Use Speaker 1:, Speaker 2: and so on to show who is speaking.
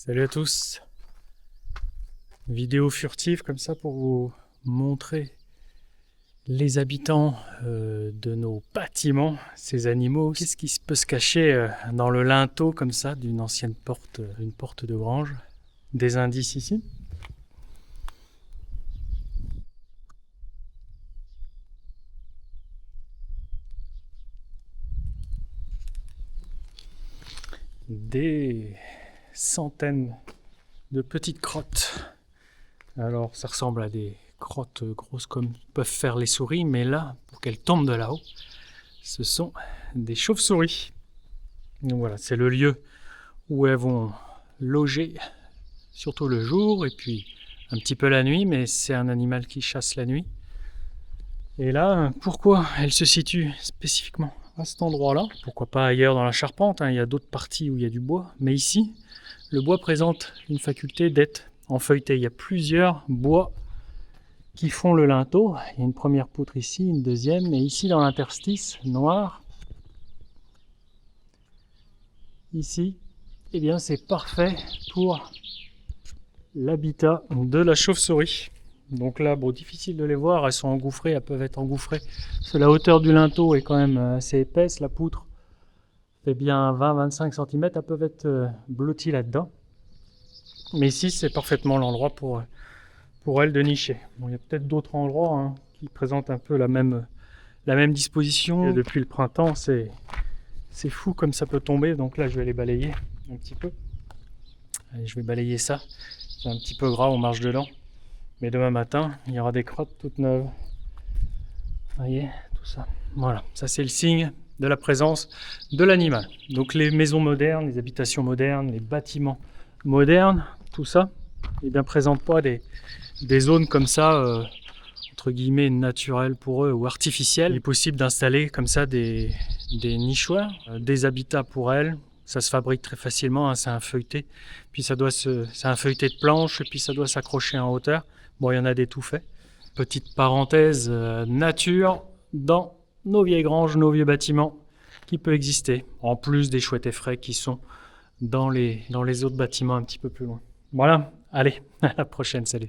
Speaker 1: Salut à tous. Vidéo furtive comme ça pour vous montrer les habitants de nos bâtiments, ces animaux. Qu'est-ce qui peut se cacher dans le linteau comme ça d'une ancienne porte, une porte de grange? Des indices ici. Des centaines de petites crottes. Alors ça ressemble à des crottes grosses comme peuvent faire les souris, mais là, pour qu'elles tombent de là-haut, ce sont des chauves-souris. Donc voilà, c'est le lieu où elles vont loger, surtout le jour et puis un petit peu la nuit, mais c'est un animal qui chasse la nuit. Et là, pourquoi elle se situe spécifiquement à cet endroit-là? Pourquoi pas ailleurs dans la charpente, hein, il y a d'autres parties où il y a du bois, mais ici, le bois présente une faculté d'être en feuilleté. Il y a plusieurs bois qui font le linteau. Il y a une première poutre ici, une deuxième, et ici dans l'interstice noir, ici, eh bien c'est parfait pour l'habitat de la chauve-souris. Donc là, bon, difficile de les voir, elles sont engouffrées, elles peuvent être engouffrées. Parce que la hauteur du linteau est quand même assez épaisse, la poutre fait bien 20-25 cm, elles peuvent être blotties là-dedans. Mais ici, c'est parfaitement l'endroit pour elles de nicher. Bon, il y a peut-être d'autres endroits qui présentent un peu la même disposition. Et depuis le printemps, c'est fou comme ça peut tomber. Donc là, je vais les balayer un petit peu. Allez, je vais balayer ça. C'est un petit peu gras, on marche dedans. Mais demain matin, il y aura des crottes toutes neuves. Vous voyez, tout ça. Voilà, ça c'est le signe de la présence de l'animal. Donc les maisons modernes, les habitations modernes, les bâtiments modernes, tout ça, eh bien, présentent pas des zones comme ça, entre guillemets, naturelles pour eux ou artificielles. Il est possible d'installer comme ça des nichoirs, des habitats pour elles. Ça se fabrique très facilement, hein, c'est un feuilleté. Puis c'est un feuilleté de planche et puis ça doit s'accrocher en hauteur. Bon, il y en a des tout faits. Petite parenthèse nature dans nos vieilles granges, nos vieux bâtiments qui peut exister. En plus des chouettes effraies qui sont dans les autres bâtiments un petit peu plus loin. Voilà, allez, à la prochaine, salut.